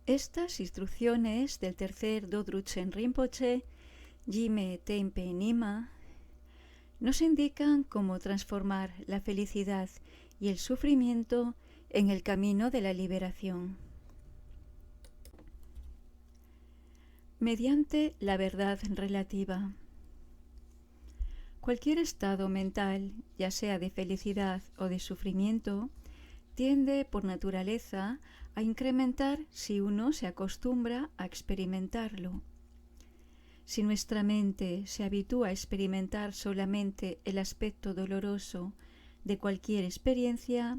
Estas instrucciones del tercer Dodruchen Rinpoche, Jime Tenpe Nima, nos indican cómo transformar la felicidad y el sufrimiento en el camino de la liberación. Mediante la verdad relativa. Cualquier estado mental, ya sea de felicidad o de sufrimiento, tiende por naturaleza a incrementar si uno se acostumbra a experimentarlo. Si nuestra mente se habitúa a experimentar solamente el aspecto doloroso de cualquier experiencia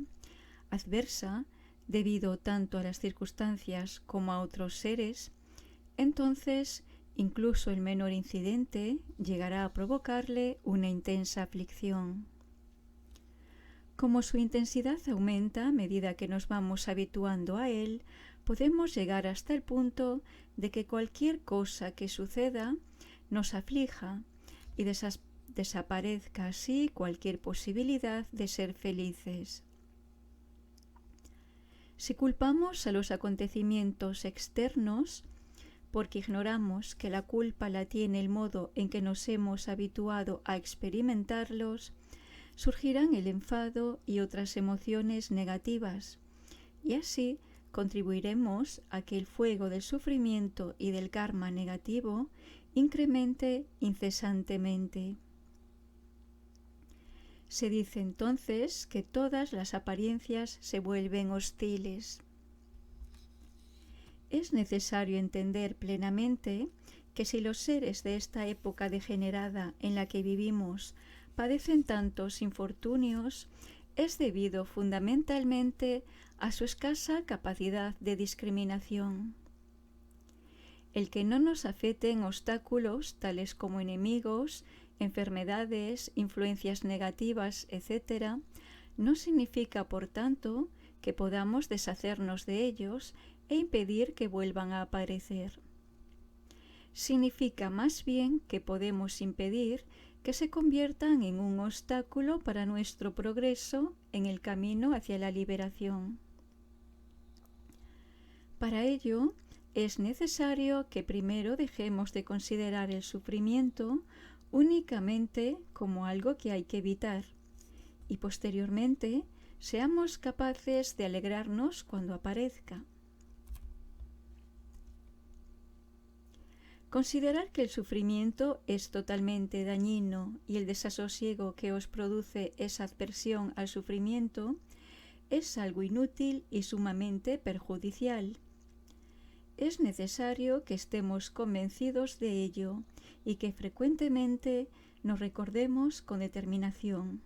adversa, debido tanto a las circunstancias como a otros seres, entonces incluso el menor incidente llegará a provocarle una intensa aflicción. Como su intensidad aumenta a medida que nos vamos habituando a él, podemos llegar hasta el punto de que cualquier cosa que suceda nos aflija y desaparezca así cualquier posibilidad de ser felices. Si culpamos a los acontecimientos externos, porque ignoramos que la culpa la tiene el modo en que nos hemos habituado a experimentarlos, surgirán el enfado y otras emociones negativas, y así contribuiremos a que el fuego del sufrimiento y del karma negativo incremente incesantemente. Se dice entonces que todas las apariencias se vuelven hostiles. Es necesario entender plenamente que si los seres de esta época degenerada en la que vivimos padecen tantos infortunios, es debido fundamentalmente a su escasa capacidad de discriminación. El que no nos afecten obstáculos tales como enemigos, enfermedades, influencias negativas, etc., no significa, por tanto, que podamos deshacernos de ellos e impedir que vuelvan a aparecer. Significa más bien que podemos impedir que se conviertan en un obstáculo para nuestro progreso en el camino hacia la liberación. Para ello, es necesario que primero dejemos de considerar el sufrimiento únicamente como algo que hay que evitar y posteriormente seamos capaces de alegrarnos cuando aparezca. Considerar que el sufrimiento es totalmente dañino y el desasosiego que os produce esa adversión al sufrimiento es algo inútil y sumamente perjudicial. Es necesario que estemos convencidos de ello y que frecuentemente nos recordemos con determinación.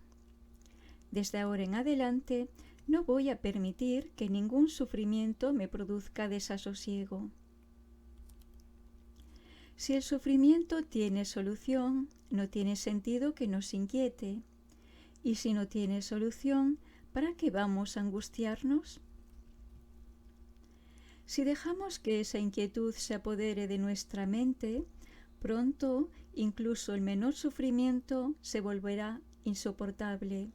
Desde ahora en adelante no voy a permitir que ningún sufrimiento me produzca desasosiego. Si el sufrimiento tiene solución, no tiene sentido que nos inquiete. Y si no tiene solución, ¿para qué vamos a angustiarnos? Si dejamos que esa inquietud se apodere de nuestra mente, pronto incluso el menor sufrimiento se volverá insoportable.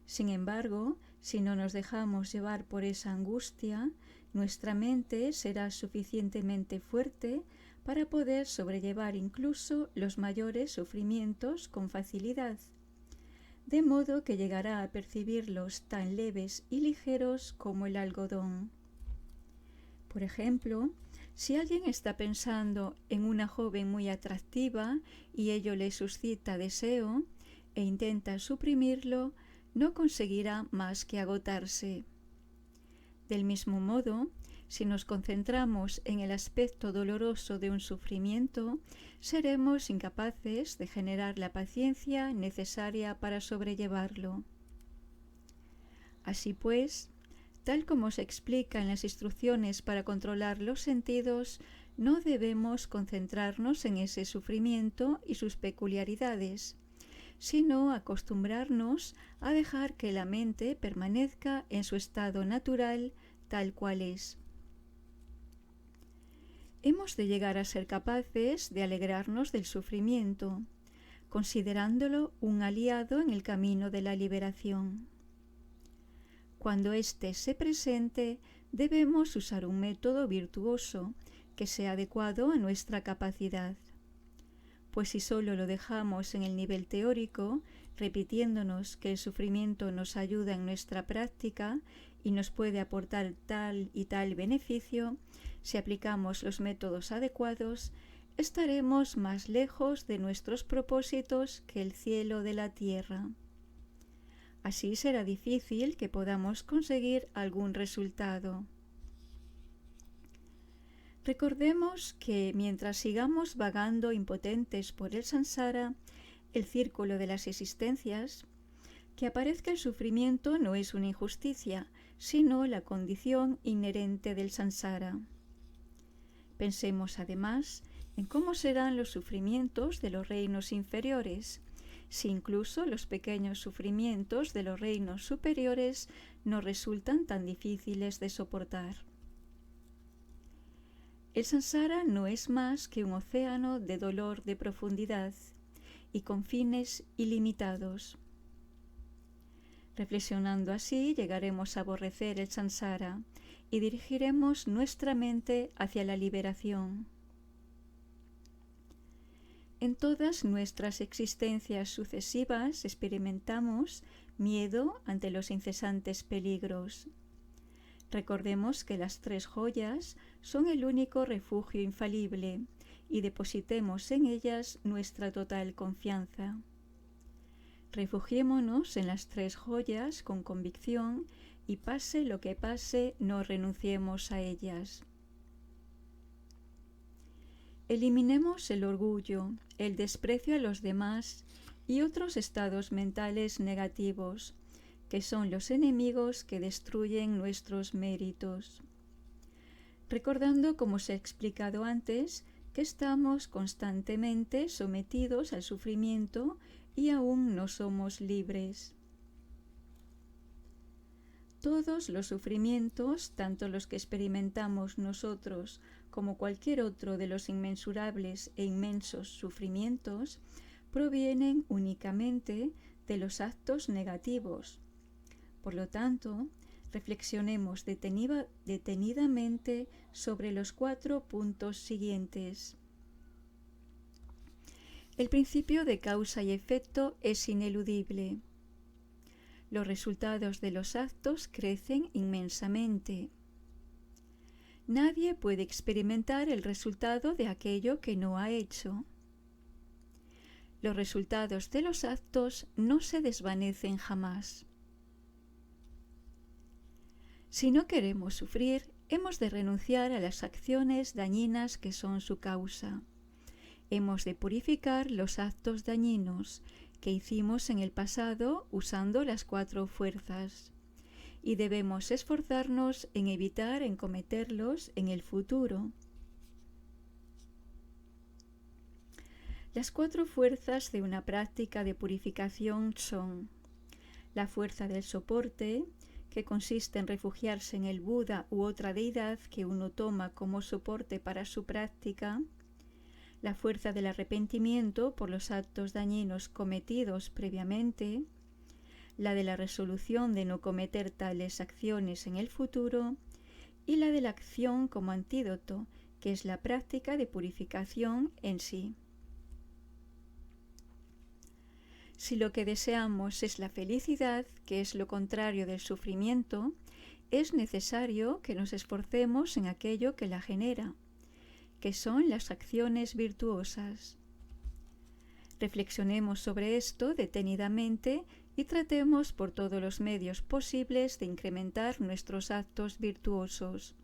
Sin embargo, si no nos dejamos llevar por esa angustia, nuestra mente será suficientemente fuerte para poder sobrellevar incluso los mayores sufrimientos con facilidad, de modo que llegará a percibirlos tan leves y ligeros como el algodón. Por ejemplo, si alguien está pensando en una joven muy atractiva y ello le suscita deseo e intenta suprimirlo, no conseguirá más que agotarse. Del mismo modo, si nos concentramos en el aspecto doloroso de un sufrimiento, seremos incapaces de generar la paciencia necesaria para sobrellevarlo. Así pues, tal como se explica en las instrucciones para controlar los sentidos, no debemos concentrarnos en ese sufrimiento y sus peculiaridades, sino acostumbrarnos a dejar que la mente permanezca en su estado natural tal cual es. Hemos de llegar a ser capaces de alegrarnos del sufrimiento, considerándolo un aliado en el camino de la liberación. Cuando éste se presente, debemos usar un método virtuoso que sea adecuado a nuestra capacidad. Pues si solo lo dejamos en el nivel teórico, repitiéndonos que el sufrimiento nos ayuda en nuestra práctica y nos puede aportar tal y tal beneficio, si aplicamos los métodos adecuados, estaremos más lejos de nuestros propósitos que el cielo de la tierra. Así será difícil que podamos conseguir algún resultado. Recordemos que mientras sigamos vagando impotentes por el samsara, el círculo de las existencias, que aparezca el sufrimiento no es una injusticia, sino la condición inherente del samsara. Pensemos además en cómo serán los sufrimientos de los reinos inferiores, si incluso los pequeños sufrimientos de los reinos superiores nos resultan tan difíciles de soportar. El samsara no es más que un océano de dolor de profundidad y con fines ilimitados. Reflexionando así, llegaremos a aborrecer el samsara y dirigiremos nuestra mente hacia la liberación. En todas nuestras existencias sucesivas experimentamos miedo ante los incesantes peligros. Recordemos que las 3 joyas son el único refugio infalible y depositemos en ellas nuestra total confianza. Refugiémonos en las 3 joyas con convicción y pase lo que pase, no renunciemos a ellas. Eliminemos el orgullo, el desprecio a los demás y otros estados mentales negativos, que son los enemigos que destruyen nuestros méritos. Recordando, como se ha explicado antes, que estamos constantemente sometidos al sufrimiento y aún no somos libres. Todos los sufrimientos, tanto los que experimentamos nosotros como cualquier otro de los inmensurables e inmensos sufrimientos, provienen únicamente de los actos negativos. Por lo tanto, reflexionemos detenidamente sobre los 4 puntos siguientes. El principio de causa y efecto es ineludible. Los resultados de los actos crecen inmensamente. Nadie puede experimentar el resultado de aquello que no ha hecho. Los resultados de los actos no se desvanecen jamás. Si no queremos sufrir, hemos de renunciar a las acciones dañinas que son su causa. Hemos de purificar los actos dañinos que hicimos en el pasado usando las 4 fuerzas, y debemos esforzarnos en evitar cometerlos en el futuro. Las 4 fuerzas de una práctica de purificación son la fuerza del soporte, que consiste en refugiarse en el Buda u otra deidad que uno toma como soporte para su práctica, la fuerza del arrepentimiento por los actos dañinos cometidos previamente, la de la resolución de no cometer tales acciones en el futuro, y la de la acción como antídoto, que es la práctica de purificación en sí. Si lo que deseamos es la felicidad, que es lo contrario del sufrimiento, es necesario que nos esforcemos en aquello que la genera, que son las acciones virtuosas. Reflexionemos sobre esto detenidamente y tratemos por todos los medios posibles de incrementar nuestros actos virtuosos.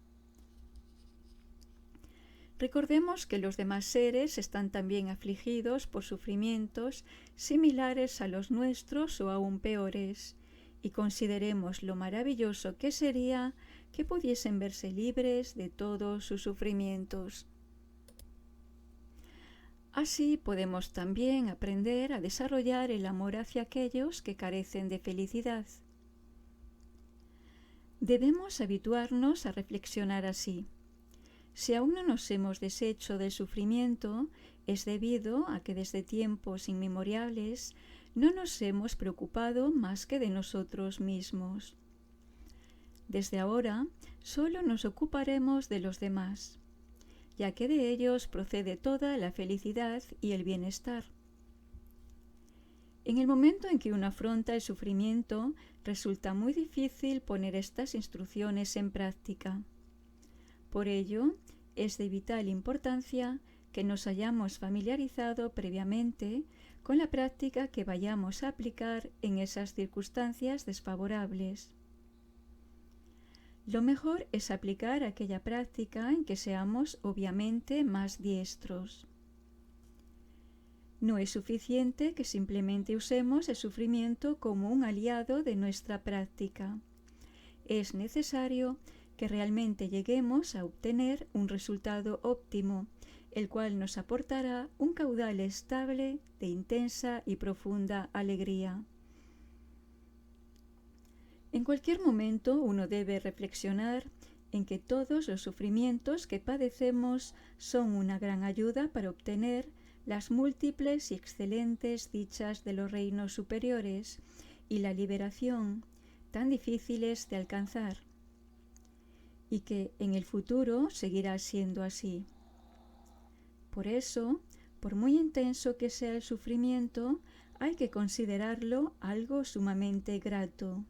Recordemos que los demás seres están también afligidos por sufrimientos similares a los nuestros o aún peores, y consideremos lo maravilloso que sería que pudiesen verse libres de todos sus sufrimientos. Así podemos también aprender a desarrollar el amor hacia aquellos que carecen de felicidad. Debemos habituarnos a reflexionar así. Si aún no nos hemos deshecho del sufrimiento, es debido a que desde tiempos inmemoriales no nos hemos preocupado más que de nosotros mismos. Desde ahora solo nos ocuparemos de los demás, ya que de ellos procede toda la felicidad y el bienestar. En el momento en que uno afronta el sufrimiento, resulta muy difícil poner estas instrucciones en práctica. Por ello, es de vital importancia que nos hayamos familiarizado previamente con la práctica que vayamos a aplicar en esas circunstancias desfavorables. Lo mejor es aplicar aquella práctica en que seamos obviamente más diestros. No es suficiente que simplemente usemos el sufrimiento como un aliado de nuestra práctica. Es necesario que realmente lleguemos a obtener un resultado óptimo, el cual nos aportará un caudal estable de intensa y profunda alegría. En cualquier momento uno debe reflexionar en que todos los sufrimientos que padecemos son una gran ayuda para obtener las múltiples y excelentes dichas de los reinos superiores y la liberación, tan difíciles de alcanzar, y que en el futuro seguirá siendo así. Por eso, por muy intenso que sea el sufrimiento, hay que considerarlo algo sumamente grato.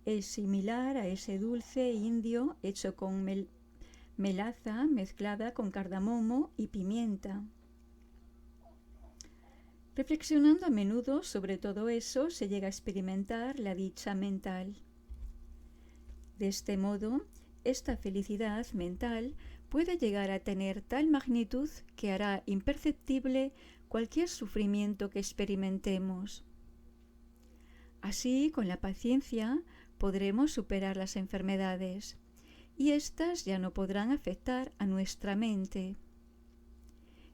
Es similar a ese dulce indio hecho con melaza mezclada con cardamomo y pimienta. Reflexionando a menudo sobre todo eso, se llega a experimentar la dicha mental. De este modo, esta felicidad mental puede llegar a tener tal magnitud que hará imperceptible cualquier sufrimiento que experimentemos. Así, con la paciencia, podremos superar las enfermedades, y éstas ya no podrán afectar a nuestra mente.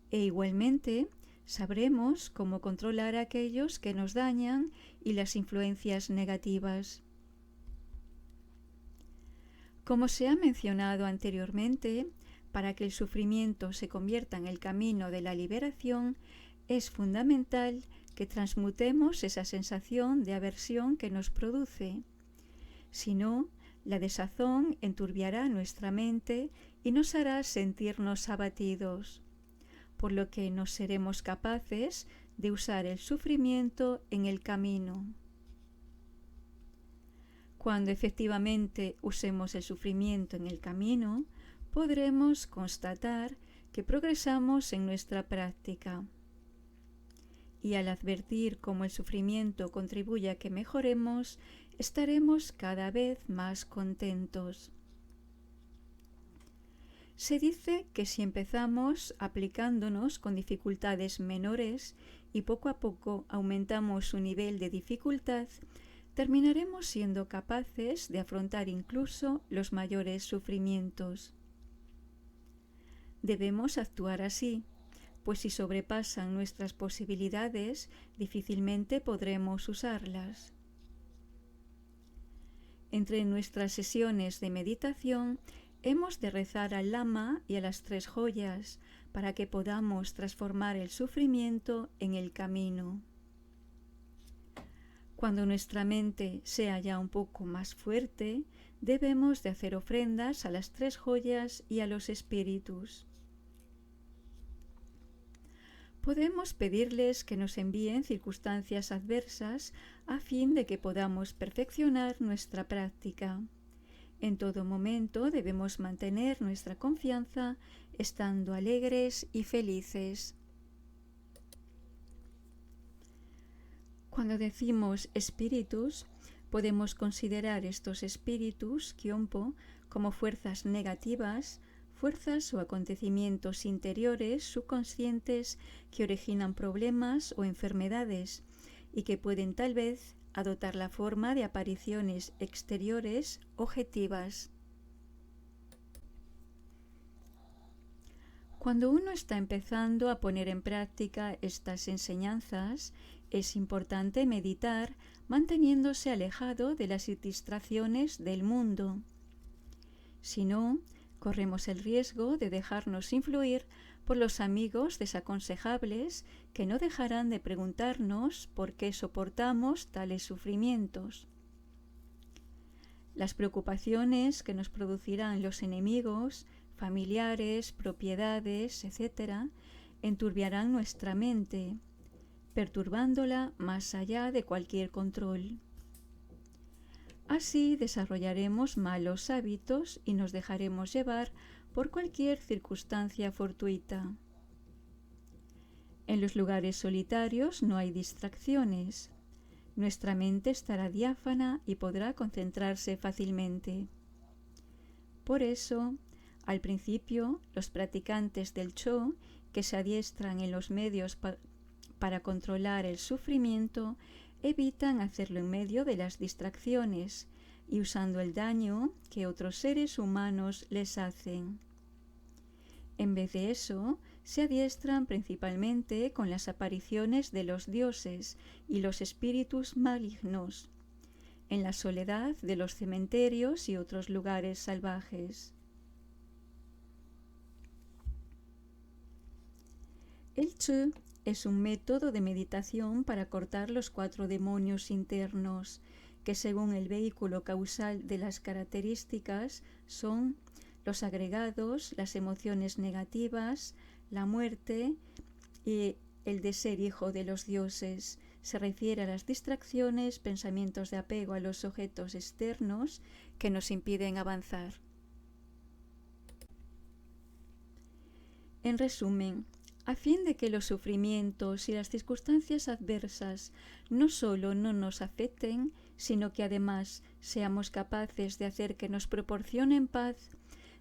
E igualmente, sabremos cómo controlar a aquellos que nos dañan y las influencias negativas. Como se ha mencionado anteriormente, para que el sufrimiento se convierta en el camino de la liberación, es fundamental que transmutemos esa sensación de aversión que nos produce. Si no, la desazón enturbiará nuestra mente y nos hará sentirnos abatidos, por lo que no seremos capaces de usar el sufrimiento en el camino. Cuando efectivamente usemos el sufrimiento en el camino, podremos constatar que progresamos en nuestra práctica. Y al advertir cómo el sufrimiento contribuye a que mejoremos, estaremos cada vez más contentos. Se dice que si empezamos aplicándonos con dificultades menores y poco a poco aumentamos su nivel de dificultad, terminaremos siendo capaces de afrontar incluso los mayores sufrimientos. Debemos actuar así, pues si sobrepasan nuestras posibilidades, difícilmente podremos usarlas. Entre nuestras sesiones de meditación, hemos de rezar al Lama y a las 3 joyas para que podamos transformar el sufrimiento en el camino. Cuando nuestra mente sea ya un poco más fuerte, debemos de hacer ofrendas a las 3 joyas y a los espíritus. Podemos pedirles que nos envíen circunstancias adversas a fin de que podamos perfeccionar nuestra práctica. En todo momento debemos mantener nuestra confianza, estando alegres y felices. Cuando decimos espíritus, podemos considerar estos espíritus, Kyompo, como fuerzas negativas, fuerzas o acontecimientos interiores subconscientes que originan problemas o enfermedades y que pueden tal vez adoptar la forma de apariciones exteriores objetivas. Cuando uno está empezando a poner en práctica estas enseñanzas, es importante meditar manteniéndose alejado de las distracciones del mundo. Si no, corremos el riesgo de dejarnos influir por los amigos desaconsejables que no dejarán de preguntarnos por qué soportamos tales sufrimientos. Las preocupaciones que nos producirán los enemigos, familiares, propiedades, etc., enturbiarán nuestra mente, perturbándola más allá de cualquier control. Así desarrollaremos malos hábitos y nos dejaremos llevar por cualquier circunstancia fortuita. En los lugares solitarios no hay distracciones. Nuestra mente estará diáfana y podrá concentrarse fácilmente. Por eso, al principio, los practicantes del Cho, que se adiestran en los medios para controlar el sufrimiento, evitan hacerlo en medio de las distracciones y usando el daño que otros seres humanos les hacen. En vez de eso, se adiestran principalmente con las apariciones de los dioses y los espíritus malignos, en la soledad de los cementerios y otros lugares salvajes. El Chu es un método de meditación para cortar los 4 demonios internos, que según el vehículo causal de las características son los agregados, las emociones negativas, la muerte y el de ser hijo de los dioses. Se refiere a las distracciones, pensamientos de apego a los objetos externos que nos impiden avanzar. En resumen, a fin de que los sufrimientos y las circunstancias adversas no solo no nos afecten, sino que además seamos capaces de hacer que nos proporcionen paz,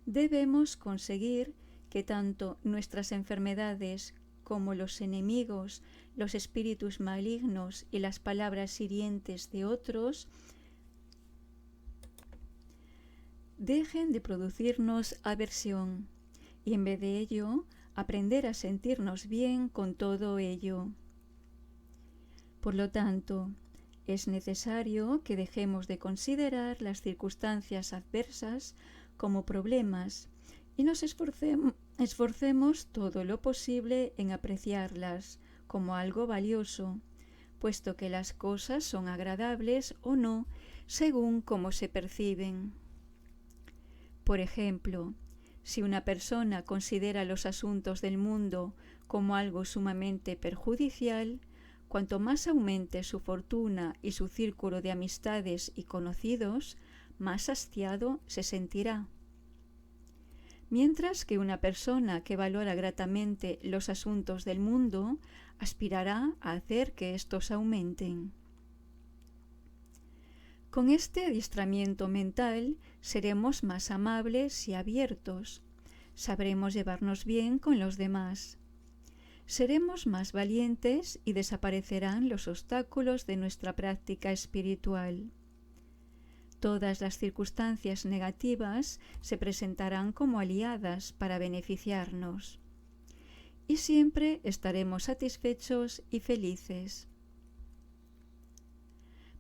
debemos conseguir que tanto nuestras enfermedades como los enemigos, los espíritus malignos y las palabras hirientes de otros dejen de producirnos aversión y en vez de ello aprender a sentirnos bien con todo ello. Por lo tanto, es necesario que dejemos de considerar las circunstancias adversas como problemas y nos esforcemos todo lo posible en apreciarlas como algo valioso, puesto que las cosas son agradables o no según cómo se perciben. Por ejemplo, si una persona considera los asuntos del mundo como algo sumamente perjudicial, cuanto más aumente su fortuna y su círculo de amistades y conocidos, más hastiado se sentirá. Mientras que una persona que valora gratamente los asuntos del mundo aspirará a hacer que estos aumenten. Con este adiestramiento mental seremos más amables y abiertos, sabremos llevarnos bien con los demás. Seremos más valientes y desaparecerán los obstáculos de nuestra práctica espiritual. Todas las circunstancias negativas se presentarán como aliadas para beneficiarnos. Y siempre estaremos satisfechos y felices.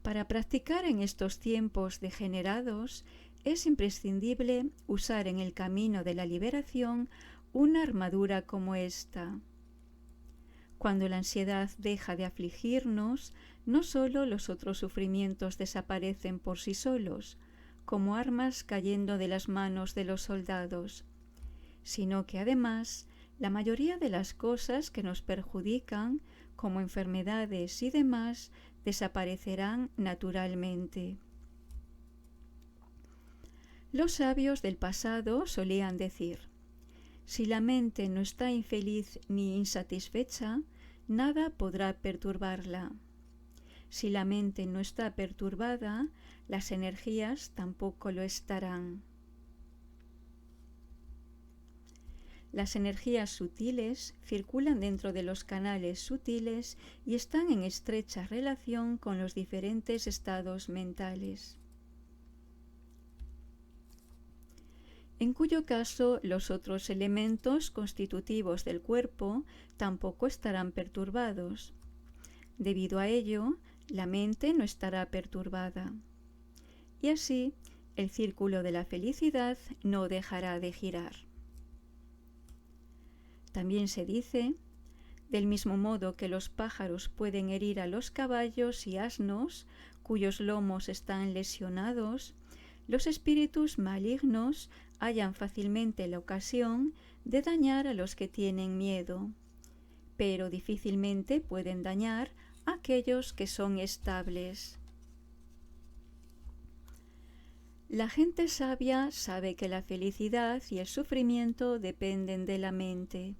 Para practicar en estos tiempos degenerados, es imprescindible usar en el camino de la liberación una armadura como esta. Cuando la ansiedad deja de afligirnos, no solo los otros sufrimientos desaparecen por sí solos, como armas cayendo de las manos de los soldados, sino que además la mayoría de las cosas que nos perjudican, como enfermedades y demás, desaparecerán naturalmente. Los sabios del pasado solían decir: si la mente no está infeliz ni insatisfecha, nada podrá perturbarla. Si la mente no está perturbada, las energías tampoco lo estarán. Las energías sutiles circulan dentro de los canales sutiles y están en estrecha relación con los diferentes estados mentales, en cuyo caso los otros elementos constitutivos del cuerpo tampoco estarán perturbados. Debido a ello, la mente no estará perturbada. Y así, el círculo de la felicidad no dejará de girar. También se dice, del mismo modo que los pájaros pueden herir a los caballos y asnos, cuyos lomos están lesionados, los espíritus malignos hallan fácilmente la ocasión de dañar a los que tienen miedo, pero difícilmente pueden dañar a aquellos que son estables. La gente sabia sabe que la felicidad y el sufrimiento dependen de la mente.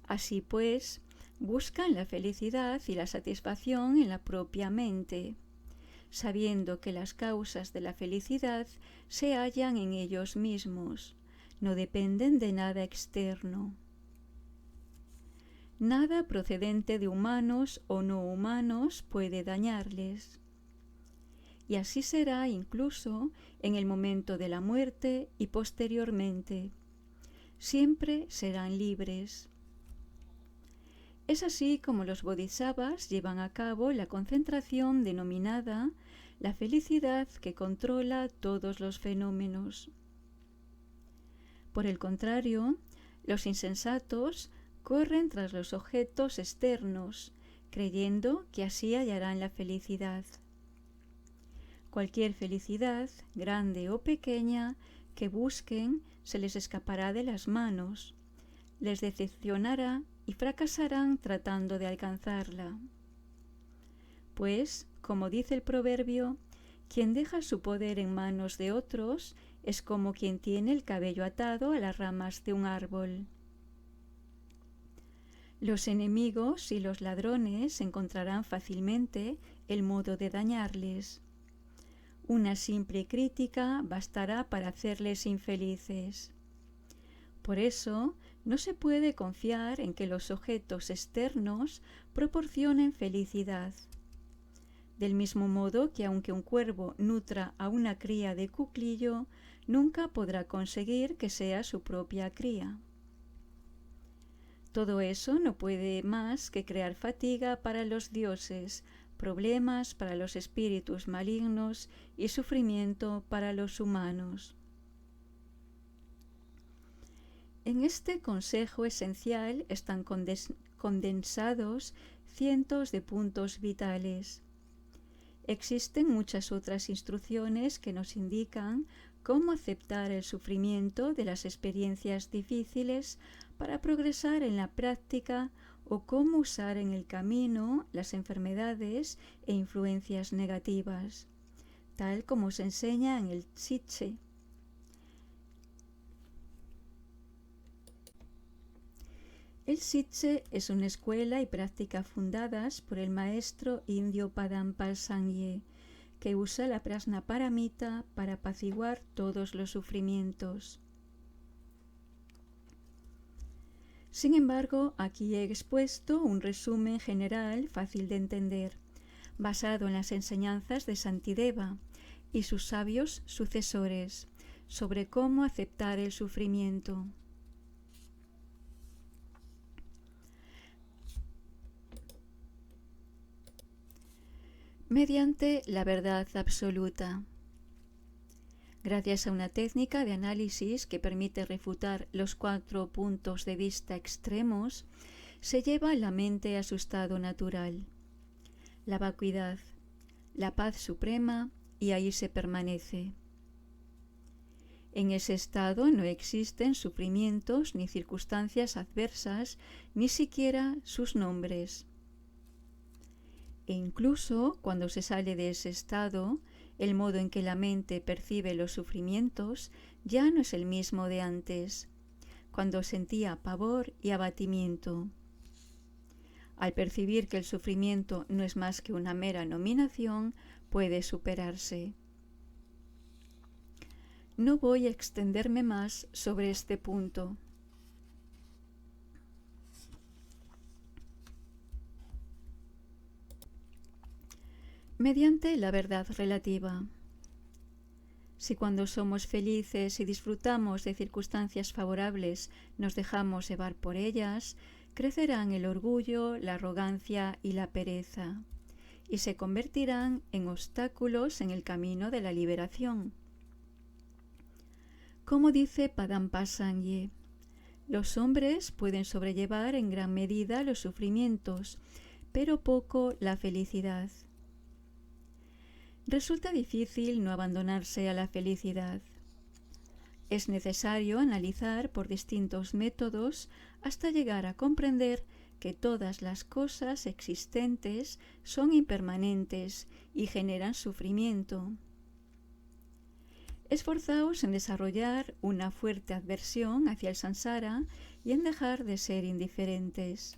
Así pues, buscan la felicidad y la satisfacción en la propia mente, sabiendo que las causas de la felicidad se hallan en ellos mismos, no dependen de nada externo. Nada procedente de humanos o no humanos puede dañarles. Y así será incluso en el momento de la muerte y posteriormente. Siempre serán libres. Es así como los bodhisattvas llevan a cabo la concentración denominada la felicidad que controla todos los fenómenos. Por el contrario, los insensatos corren tras los objetos externos, creyendo que así hallarán la felicidad. Cualquier felicidad, grande o pequeña, que busquen se les escapará de las manos, les decepcionará y fracasarán tratando de alcanzarla. Pues, como dice el proverbio, quien deja su poder en manos de otros es como quien tiene el cabello atado a las ramas de un árbol. Los enemigos y los ladrones encontrarán fácilmente el modo de dañarles. Una simple crítica bastará para hacerles infelices. Por eso, no se puede confiar en que los objetos externos proporcionen felicidad. Del mismo modo que aunque un cuervo nutra a una cría de cuclillo, nunca podrá conseguir que sea su propia cría. Todo eso no puede más que crear fatiga para los dioses, problemas para los espíritus malignos y sufrimiento para los humanos. En este consejo esencial están condensados cientos de puntos vitales. Existen muchas otras instrucciones que nos indican cómo aceptar el sufrimiento de las experiencias difíciles para progresar en la práctica o cómo usar en el camino las enfermedades e influencias negativas, tal como se enseña en el Tzitze. El Tzitze es una escuela y práctica fundadas por el maestro indio Padampa Sangye, que usa la Prajnaparamita para apaciguar todos los sufrimientos. Sin embargo, aquí he expuesto un resumen general fácil de entender, basado en las enseñanzas de Santideva y sus sabios sucesores, sobre cómo aceptar el sufrimiento. Mediante la verdad absoluta. Gracias a una técnica de análisis que permite refutar los 4 puntos de vista extremos, se lleva la mente a su estado natural, la vacuidad, la paz suprema, y ahí se permanece. En ese estado no existen sufrimientos ni circunstancias adversas, ni siquiera sus nombres. E incluso cuando se sale de ese estado, el modo en que la mente percibe los sufrimientos ya no es el mismo de antes, cuando sentía pavor y abatimiento. Al percibir que el sufrimiento no es más que una mera nominación, puede superarse. No voy a extenderme más sobre este punto. Mediante la verdad relativa. Si cuando somos felices y disfrutamos de circunstancias favorables nos dejamos llevar por ellas, crecerán el orgullo, la arrogancia y la pereza, y se convertirán en obstáculos en el camino de la liberación. Como dice Padampa Sangye, los hombres pueden sobrellevar en gran medida los sufrimientos, pero poco la felicidad. resulta difícil no abandonarse a la felicidad. Es necesario analizar por distintos métodos hasta llegar a comprender que todas las cosas existentes son impermanentes y generan sufrimiento. Esforzaos en desarrollar una fuerte aversión hacia el samsara y en dejar de ser indiferentes.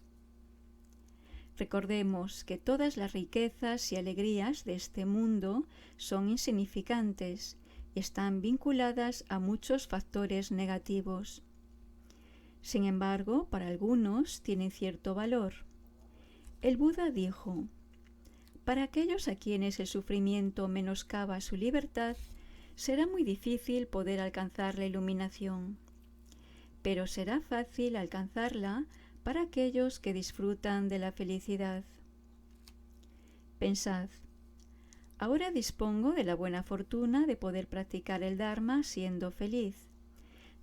Recordemos que todas las riquezas y alegrías de este mundo son insignificantes y están vinculadas a muchos factores negativos. Sin embargo, para algunos tienen cierto valor. El Buda dijo: para aquellos a quienes el sufrimiento menoscaba su libertad, será muy difícil poder alcanzar la iluminación, pero será fácil alcanzarla para aquellos que disfrutan de la felicidad. Pensad, ahora dispongo de la buena fortuna de poder practicar el Dharma siendo feliz.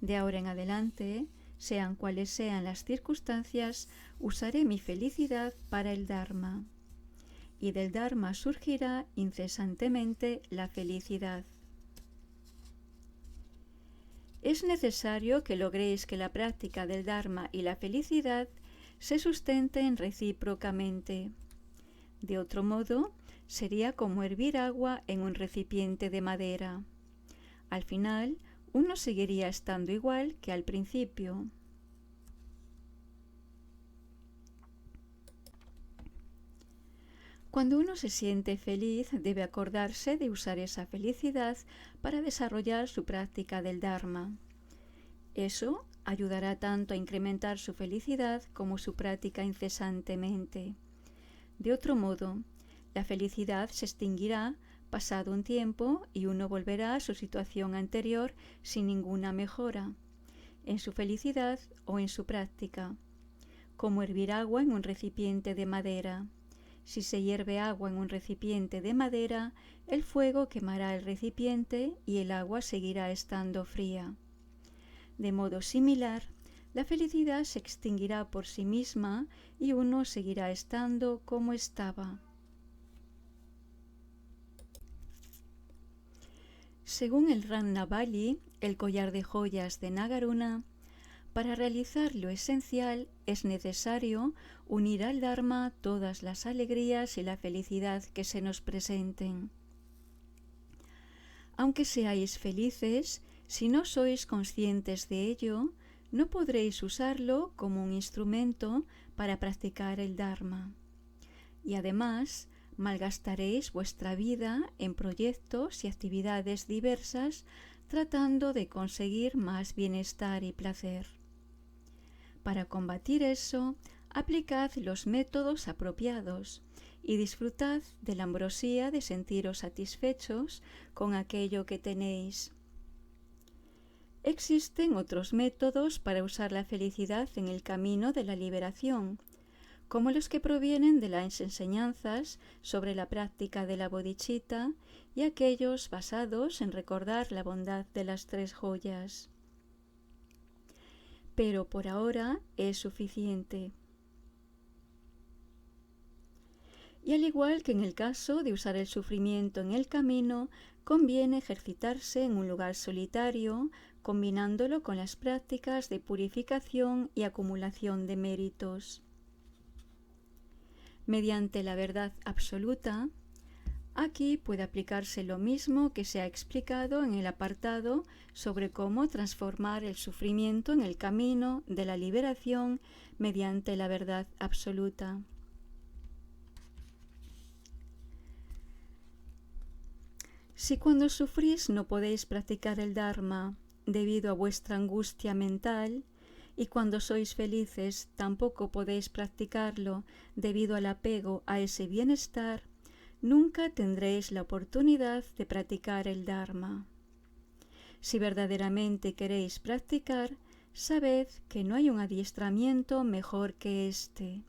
De ahora en adelante, sean cuales sean las circunstancias, usaré mi felicidad para el Dharma. Y del Dharma surgirá incesantemente la felicidad. Es necesario que logréis que la práctica del Dharma y la felicidad se sustenten recíprocamente. De otro modo, sería como hervir agua en un recipiente de madera. Al final, uno seguiría estando igual que al principio. Cuando uno se siente feliz, debe acordarse de usar esa felicidad para desarrollar su práctica del Dharma. Eso ayudará tanto a incrementar su felicidad como su práctica incesantemente. De otro modo, la felicidad se extinguirá pasado un tiempo y uno volverá a su situación anterior sin ninguna mejora, en su felicidad o en su práctica, como hervir agua en un recipiente de madera. Si se hierve agua en un recipiente de madera, el fuego quemará el recipiente y el agua seguirá estando fría. De modo similar, la felicidad se extinguirá por sí misma y uno seguirá estando como estaba. Según el Ratnavali, el collar de joyas de Nagarjuna, para realizar lo esencial es necesario unir al Dharma todas las alegrías y la felicidad que se nos presenten. Aunque seáis felices, si no sois conscientes de ello, no podréis usarlo como un instrumento para practicar el Dharma. Y además, malgastaréis vuestra vida en proyectos y actividades diversas tratando de conseguir más bienestar y placer. Para combatir eso, aplicad los métodos apropiados y disfrutad de la ambrosía de sentiros satisfechos con aquello que tenéis. Existen otros métodos para usar la felicidad en el camino de la liberación, como los que provienen de las enseñanzas sobre la práctica de la bodhicitta y aquellos basados en recordar la bondad de las 3 joyas. Pero por ahora es suficiente. Y al igual que en el caso de usar el sufrimiento en el camino, conviene ejercitarse en un lugar solitario, combinándolo con las prácticas de purificación y acumulación de méritos. Mediante la verdad absoluta, aquí puede aplicarse lo mismo que se ha explicado en el apartado sobre cómo transformar el sufrimiento en el camino de la liberación mediante la verdad absoluta. Si cuando sufrís no podéis practicar el Dharma debido a vuestra angustia mental, y cuando sois felices tampoco podéis practicarlo debido al apego a ese bienestar, nunca tendréis la oportunidad de practicar el Dharma. Si verdaderamente queréis practicar, sabed que no hay un adiestramiento mejor que este.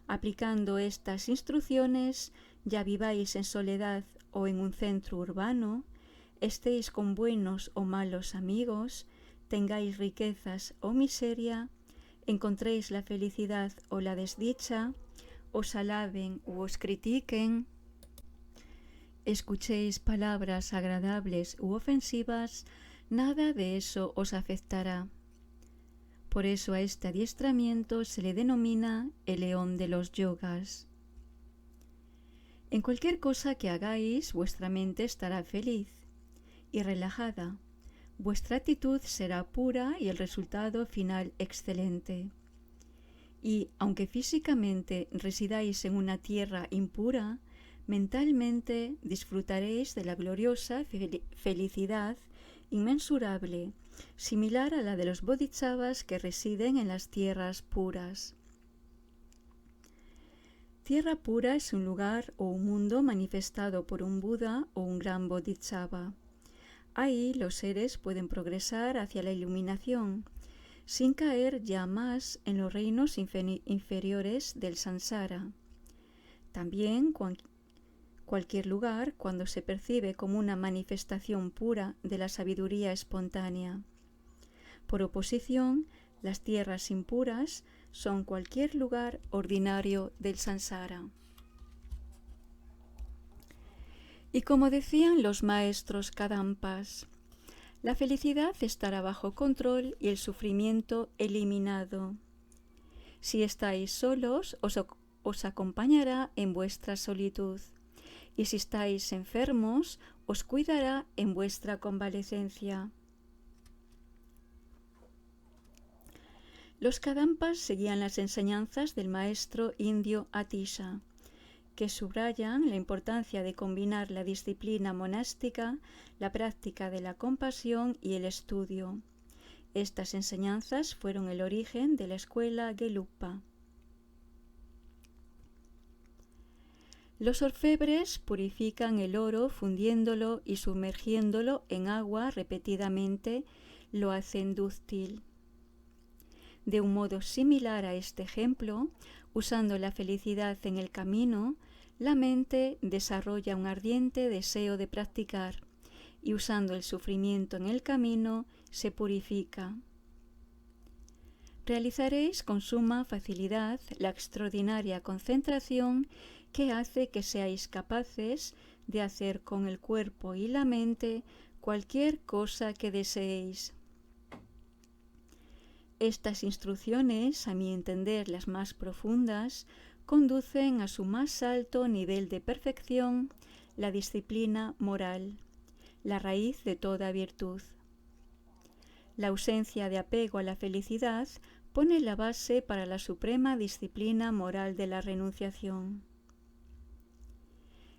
Aplicando estas instrucciones, ya viváis en soledad o en un centro urbano, estéis con buenos o malos amigos, tengáis riquezas o miseria, encontréis la felicidad o la desdicha, os alaben u os critiquen, escuchéis palabras agradables u ofensivas, nada de eso os afectará. Por eso a este adiestramiento se le denomina el león de los yogas. En cualquier cosa que hagáis, vuestra mente estará feliz y relajada. Vuestra actitud será pura y el resultado final excelente. Y aunque físicamente residáis en una tierra impura, mentalmente disfrutaréis de la gloriosa felicidad inmensurable, similar a la de los bodhisattvas que residen en las tierras puras. Tierra pura es un lugar o un mundo manifestado por un Buda o un gran bodhisattva. Ahí los seres pueden progresar hacia la iluminación, sin caer ya más en los reinos inferiores del samsara. También cualquier lugar cuando se percibe como una manifestación pura de la sabiduría espontánea. Por oposición, las tierras impuras son cualquier lugar ordinario del samsara. Y como decían los maestros Kadampas, la felicidad estará bajo control y el sufrimiento eliminado. Si estáis solos, os acompañará en vuestra solitud, y si estáis enfermos, os cuidará en vuestra convalecencia. Los Kadampas seguían las enseñanzas del maestro indio Atisha, que subrayan la importancia de combinar la disciplina monástica, la práctica de la compasión y el estudio. Estas enseñanzas fueron el origen de la escuela Gelugpa. Los orfebres purifican el oro fundiéndolo y sumergiéndolo en agua repetidamente, lo hacen dúctil. De un modo similar a este ejemplo, usando la felicidad en el camino, la mente desarrolla un ardiente deseo de practicar y usando el sufrimiento en el camino se purifica. Realizaréis con suma facilidad la extraordinaria concentración que hace que seáis capaces de hacer con el cuerpo y la mente cualquier cosa que deseéis. Estas instrucciones, a mi entender las más profundas, conducen a su más alto nivel de perfección, la disciplina moral, la raíz de toda virtud. La ausencia de apego a la felicidad pone la base para la suprema disciplina moral de la renunciación.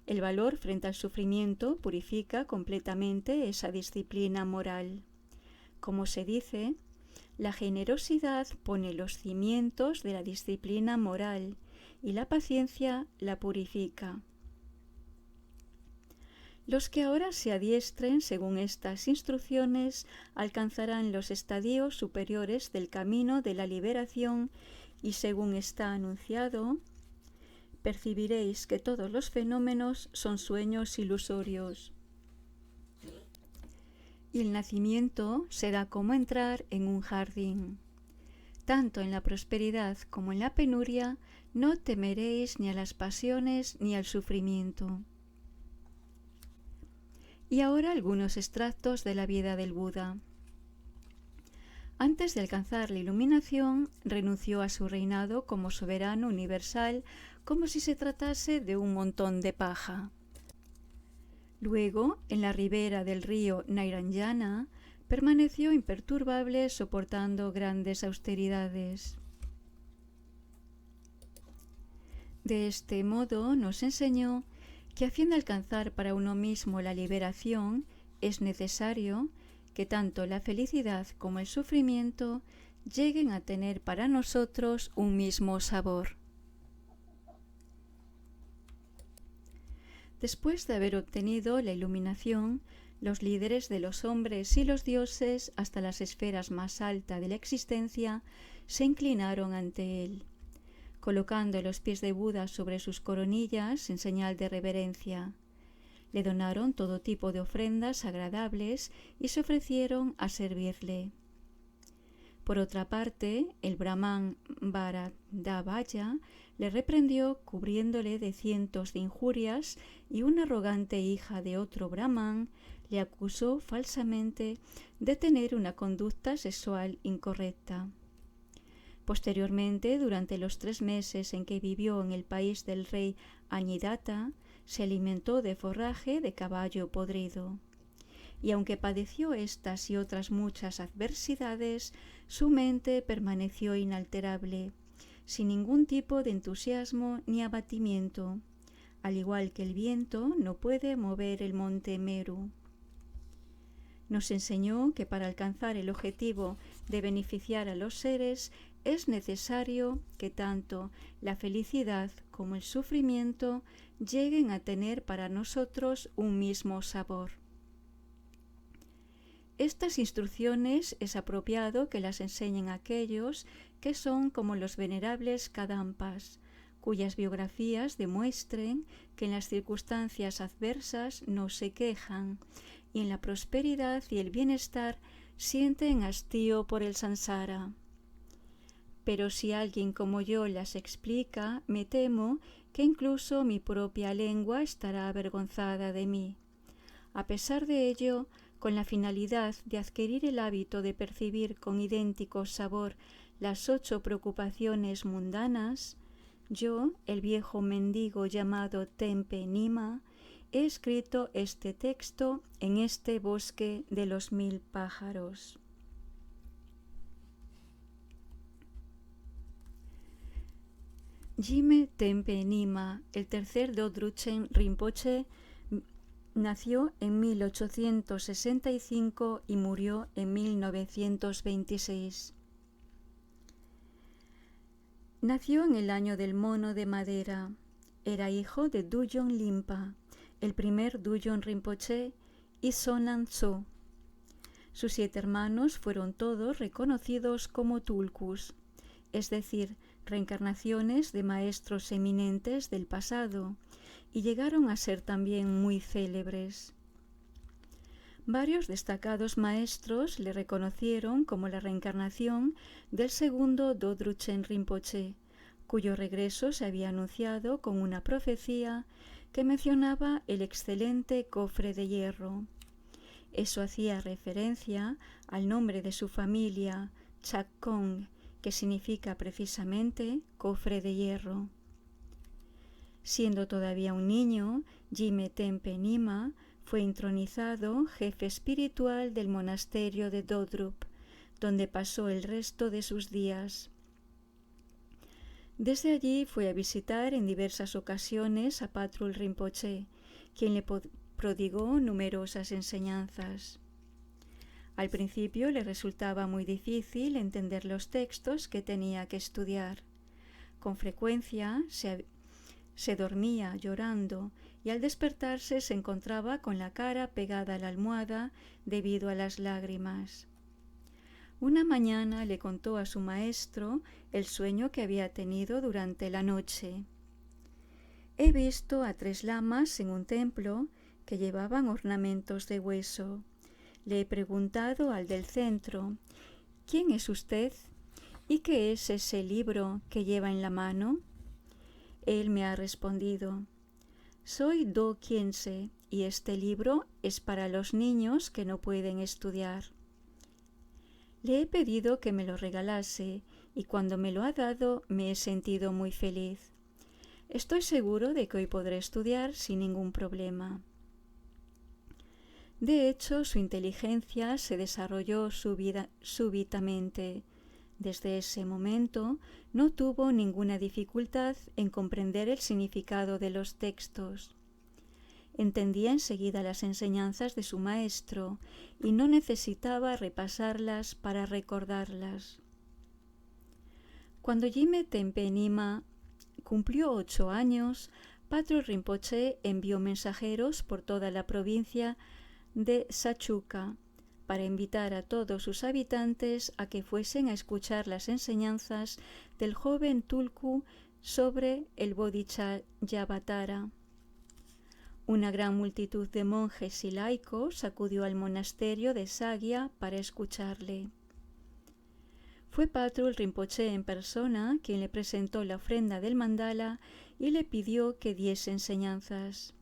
El valor frente al sufrimiento purifica completamente esa disciplina moral. Como se dice, la generosidad pone los cimientos de la disciplina moral y la paciencia la purifica. Los que ahora se adiestren según estas instrucciones alcanzarán los estadios superiores del camino de la liberación y según está anunciado, percibiréis que todos los fenómenos son sueños ilusorios. Y el nacimiento será como entrar en un jardín. Tanto en la prosperidad como en la penuria no temeréis ni a las pasiones ni al sufrimiento. Y ahora algunos extractos de la vida del Buda. Antes de alcanzar la iluminación, renunció a su reinado como soberano universal como si se tratase de un montón de paja. Luego, en la ribera del río Nairanjana, permaneció imperturbable soportando grandes austeridades. De este modo nos enseñó que a fin de alcanzar para uno mismo la liberación es necesario que tanto la felicidad como el sufrimiento lleguen a tener para nosotros un mismo sabor. Después de haber obtenido la iluminación, los líderes de los hombres y los dioses hasta las esferas más altas de la existencia se inclinaron ante él, colocando los pies de Buda sobre sus coronillas en señal de reverencia. Le donaron todo tipo de ofrendas agradables y se ofrecieron a servirle. Por otra parte, el brahman Bharadvaja le reprendió cubriéndole de cientos de injurias, y una arrogante hija de otro brahman le acusó falsamente de tener una conducta sexual incorrecta. Posteriormente, durante los 3 meses en que vivió en el país del rey Añidata, se alimentó de forraje de caballo podrido. Y aunque padeció estas y otras muchas adversidades, su mente permaneció inalterable, sin ningún tipo de entusiasmo ni abatimiento, al igual que el viento no puede mover el monte Meru. Nos enseñó que para alcanzar el objetivo de beneficiar a los seres es necesario que tanto la felicidad como el sufrimiento lleguen a tener para nosotros un mismo sabor. Estas instrucciones es apropiado que las enseñen aquellos que son como los venerables Kadampas, cuyas biografías demuestren que en las circunstancias adversas no se quejan y en la prosperidad y el bienestar sienten hastío por el samsara. Pero si alguien como yo las explica, me temo que incluso mi propia lengua estará avergonzada de mí. A pesar de ello, con la finalidad de adquirir el hábito de percibir con idéntico sabor las 8 preocupaciones mundanas, yo, el viejo mendigo llamado Tempe Nima, he escrito este texto en este bosque de los 1000 pájaros. Jime Tempe Nima, el tercer Dodruchen Rinpoche, nació en 1865 y murió en 1926. Nació en el año del mono de madera. Era hijo de Duyon Limpa, el primer Duyon Rinpoche, y Sonan So. Sus 7 hermanos fueron todos reconocidos como tulkus, es decir, reencarnaciones de maestros eminentes del pasado, y llegaron a ser también muy célebres. Varios destacados maestros le reconocieron como la reencarnación del segundo Dodruchen Rinpoche, cuyo regreso se había anunciado con una profecía que mencionaba el excelente cofre de hierro. Eso hacía referencia al nombre de su familia, Chakkong, que significa precisamente cofre de hierro. Siendo todavía un niño, Jime Tempe Nima fue entronizado jefe espiritual del monasterio de Dodrup, donde pasó el resto de sus días. Desde allí fue a visitar en diversas ocasiones a Patrul Rinpoche, quien le prodigó numerosas enseñanzas. Al principio le resultaba muy difícil entender los textos que tenía que estudiar. Con frecuencia se dormía llorando y al despertarse se encontraba con la cara pegada a la almohada debido a las lágrimas. Una mañana le contó a su maestro el sueño que había tenido durante la noche. He visto a 3 lamas en un templo que llevaban ornamentos de hueso. Le he preguntado al del centro, ¿quién es usted? ¿Y qué es ese libro que lleva en la mano? Él me ha respondido, soy Do Khyentse y este libro es para los niños que no pueden estudiar. Le he pedido que me lo regalase y cuando me lo ha dado me he sentido muy feliz. Estoy seguro de que hoy podré estudiar sin ningún problema. De hecho, su inteligencia se desarrolló súbitamente. Desde ese momento no tuvo ninguna dificultad en comprender el significado de los textos. Entendía enseguida las enseñanzas de su maestro y no necesitaba repasarlas para recordarlas. Cuando Jime Tempe Nima cumplió 8 años, Patrul Rinpoche envió mensajeros por toda la provincia de Sachuca para invitar a todos sus habitantes a que fuesen a escuchar las enseñanzas del joven Tulku sobre el Bodhisattva. Una gran multitud de monjes y laicos acudió al monasterio de Sagya para escucharle. Fue Patrul Rinpoché en persona quien le presentó la ofrenda del mandala y le pidió que diese enseñanzas.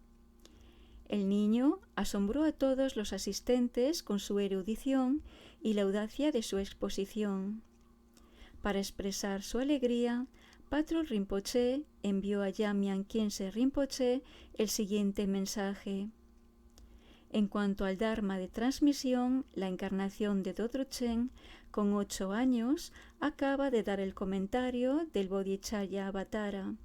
El niño asombró a todos los asistentes con su erudición y la audacia de su exposición. Para expresar su alegría, Patrul Rinpoché envió a Jamyang Khyentse Rinpoché el siguiente mensaje. En cuanto al Dharma de transmisión, la encarnación de Dodruchen, con 8 años, acaba de dar el comentario del Bodhichaya Avatara.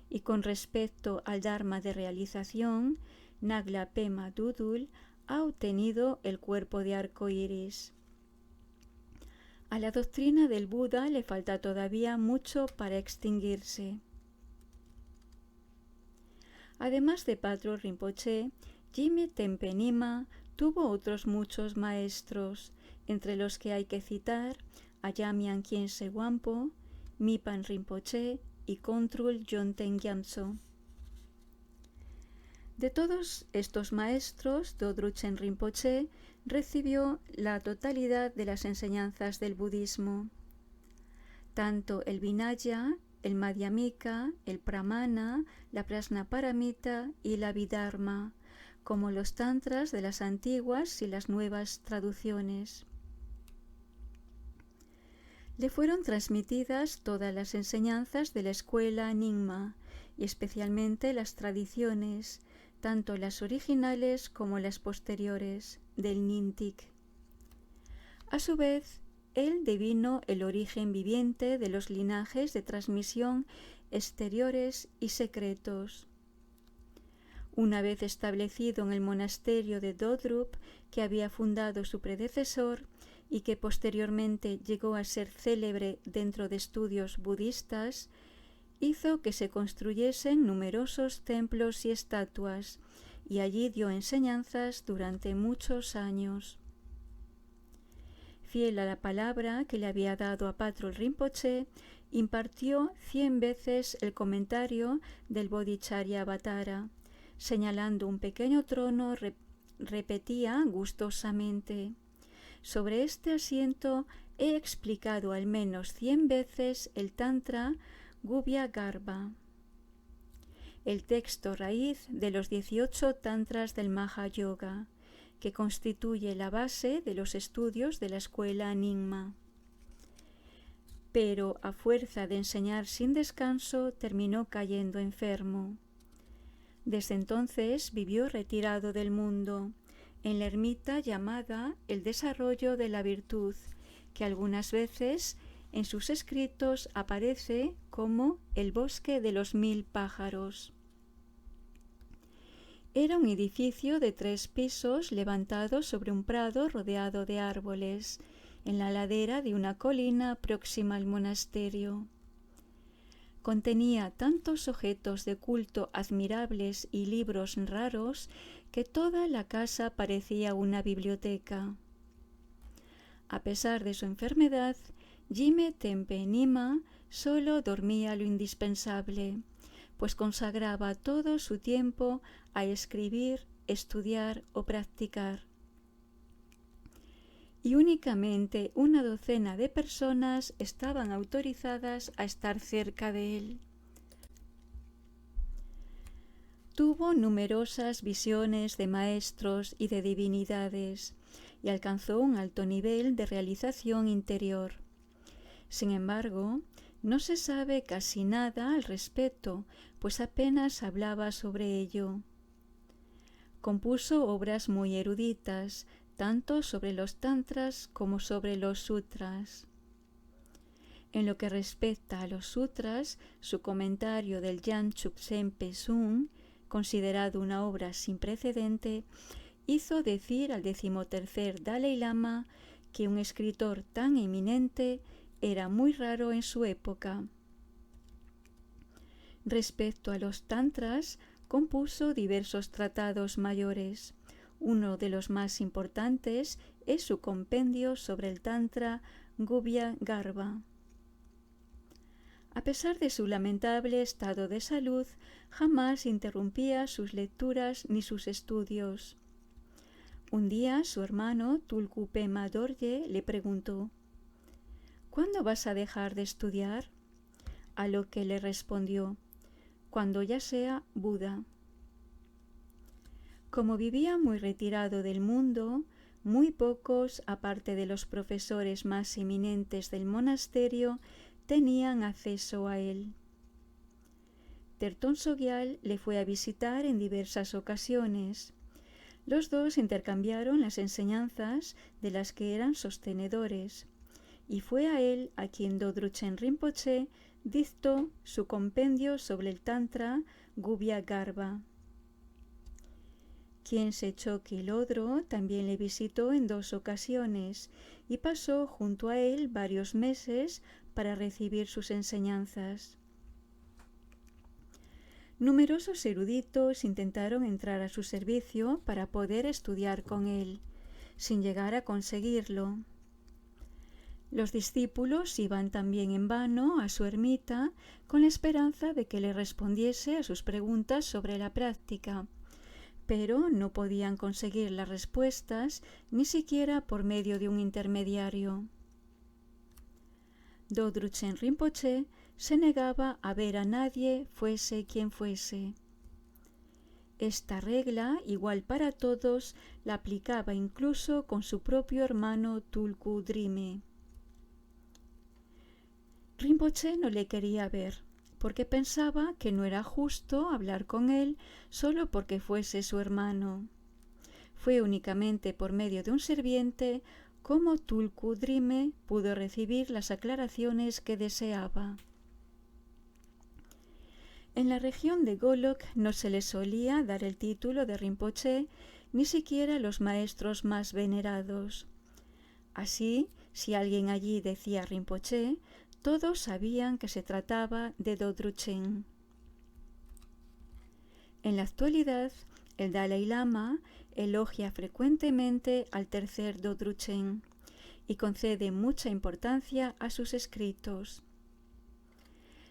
Y con respecto al Dharma de realización, Nagla Pema Dudul ha obtenido el cuerpo de arco iris. A la doctrina del Buda le falta todavía mucho para extinguirse. Además de Patrul Rinpoché, Jime Tempe Nima tuvo otros muchos maestros, entre los que hay que citar a Jamyang Khyentse Wangpo, Mipan Rinpoché y Kontrul Yonten Gyatso. De todos estos maestros, Dodruchen Rinpoché recibió la totalidad de las enseñanzas del budismo. Tanto el Vinaya, el Madhyamika, el Pramana, la Prajnaparamita y la Abhidharma, como los tantras de las antiguas y las nuevas traducciones. Le fueron transmitidas todas las enseñanzas de la escuela Nyingma, y especialmente las tradiciones, tanto las originales como las posteriores, del Nyingtik. A su vez, él devino el origen viviente de los linajes de transmisión exteriores y secretos. Una vez establecido en el monasterio de Dodrup, que había fundado su predecesor y que posteriormente llegó a ser célebre dentro de estudios budistas, hizo que se construyesen numerosos templos y estatuas, y allí dio enseñanzas durante muchos años. Fiel a la palabra que le había dado a Patrul Rinpoché, impartió 100 veces el comentario del Bodhicharya Avatara. Señalando un pequeño trono, repetía gustosamente: sobre este asiento he explicado al menos 100 veces el Tantra Gubhya Garbha, el texto raíz de los 18 tantras del Mahayoga, que constituye la base de los estudios de la escuela Nyingma. Pero a fuerza de enseñar sin descanso, terminó cayendo enfermo. Desde entonces vivió retirado del mundo, en la ermita llamada El Desarrollo de la Virtud, que algunas veces en sus escritos aparece como el Bosque de los 1000 pájaros. Era un edificio de 3 pisos levantado sobre un prado rodeado de árboles, en la ladera de una colina próxima al monasterio. Contenía tantos objetos de culto admirables y libros raros que toda la casa parecía una biblioteca. A pesar de su enfermedad, Jime Tempe Nima solo dormía lo indispensable, pues consagraba todo su tiempo a escribir, estudiar o practicar. Y únicamente una docena de personas estaban autorizadas a estar cerca de él. Tuvo numerosas visiones de maestros y de divinidades y alcanzó un alto nivel de realización interior. Sin embargo, no se sabe casi nada al respecto, pues apenas hablaba sobre ello. Compuso obras muy eruditas, tanto sobre los tantras como sobre los sutras. En lo que respecta a los sutras, su comentario del Yan Chuksempe Sun, considerado una obra sin precedente, hizo decir al 13º Dalai Lama que un escritor tan eminente era muy raro en su época. Respecto a los tantras, compuso diversos tratados mayores. Uno de los más importantes es su compendio sobre el Tantra Gubhya Garbha. A pesar de su lamentable estado de salud, jamás interrumpía sus lecturas ni sus estudios. Un día su hermano Tulku Pema Dorje le preguntó: ¿cuándo vas a dejar de estudiar? A lo que le respondió: cuando ya sea Buda. Como vivía muy retirado del mundo, muy pocos, aparte de los profesores más eminentes del monasterio, tenían acceso a él. Tertön Sogyal le fue a visitar en diversas ocasiones. Los dos intercambiaron las enseñanzas de las que eran sostenedores, y fue a él a quien Dodruchen Rinpoche dictó su compendio sobre el Tantra Gubya Garba. Khyentse Chokyi Lodro también le visitó en 2 ocasiones y pasó junto a él varios meses para recibir sus enseñanzas. Numerosos eruditos intentaron entrar a su servicio para poder estudiar con él, sin llegar a conseguirlo. Los discípulos iban también en vano a su ermita con la esperanza de que le respondiese a sus preguntas sobre la práctica, pero no podían conseguir las respuestas ni siquiera por medio de un intermediario. Dodruchen Rinpoche se negaba a ver a nadie, fuese quien fuese. Esta regla, igual para todos, la aplicaba incluso con su propio hermano Tulku Drime. Rinpoche no le quería ver, porque pensaba que no era justo hablar con él solo porque fuese su hermano. Fue únicamente por medio de un sirviente como Tulku Drime pudo recibir las aclaraciones que deseaba. En la región de Golok no se le solía dar el título de Rinpoche ni siquiera a los maestros más venerados. Así, si alguien allí decía Rinpoche, todos sabían que se trataba de Dodruchen. En la actualidad, el Dalai Lama elogia frecuentemente al tercer Dodruchen y concede mucha importancia a sus escritos.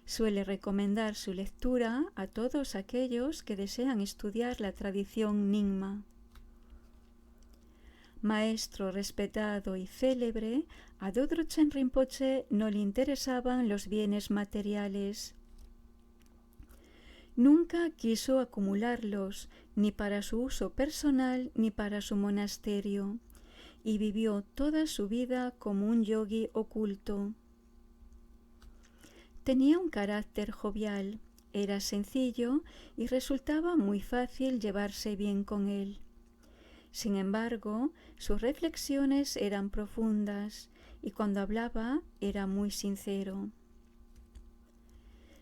Suele recomendar su lectura a todos aquellos que desean estudiar la tradición Nyingma. Maestro respetado y célebre, a Dodruchen Rinpoche no le interesaban los bienes materiales. Nunca quiso acumularlos, ni para su uso personal ni para su monasterio, y vivió toda su vida como un yogi oculto. Tenía un carácter jovial, era sencillo y resultaba muy fácil llevarse bien con él. Sin embargo, sus reflexiones eran profundas y cuando hablaba era muy sincero.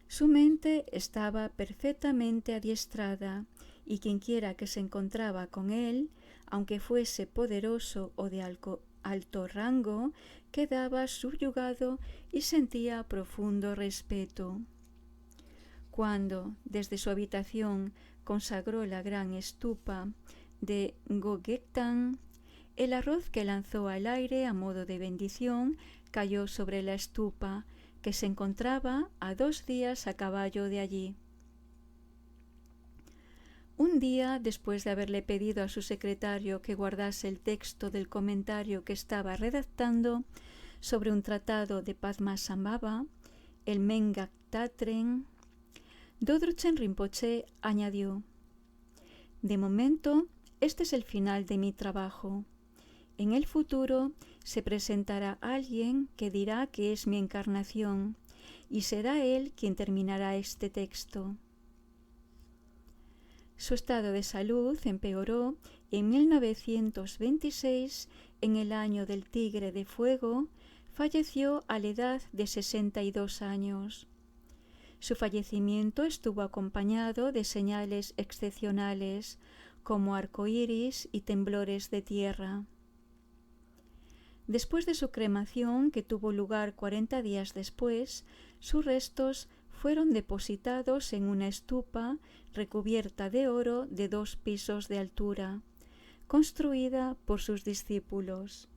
Su mente estaba perfectamente adiestrada y quienquiera que se encontraba con él, aunque fuese poderoso o de alto rango, quedaba subyugado y sentía profundo respeto. Cuando, desde su habitación, consagró la gran estupa de Gogektan, el arroz que lanzó al aire a modo de bendición cayó sobre la estupa, que se encontraba a 2 días a caballo de allí. Un día, después de haberle pedido a su secretario que guardase el texto del comentario que estaba redactando sobre un tratado de Padmasambhava, el Mengak Tatren, Dodruchen Rinpoche añadió: «De momento, este es el final de mi trabajo. En el futuro se presentará alguien que dirá que es mi encarnación, y será él quien terminará este texto». Su estado de salud empeoró y en 1926, en el año del Tigre de Fuego, falleció a la edad de 62 años. Su fallecimiento estuvo acompañado de señales excepcionales, como arcoíris y temblores de tierra. Después de su cremación, que tuvo lugar 40 días después, sus restos fueron depositados en una estupa recubierta de oro de 2 pisos de altura, construida por sus discípulos.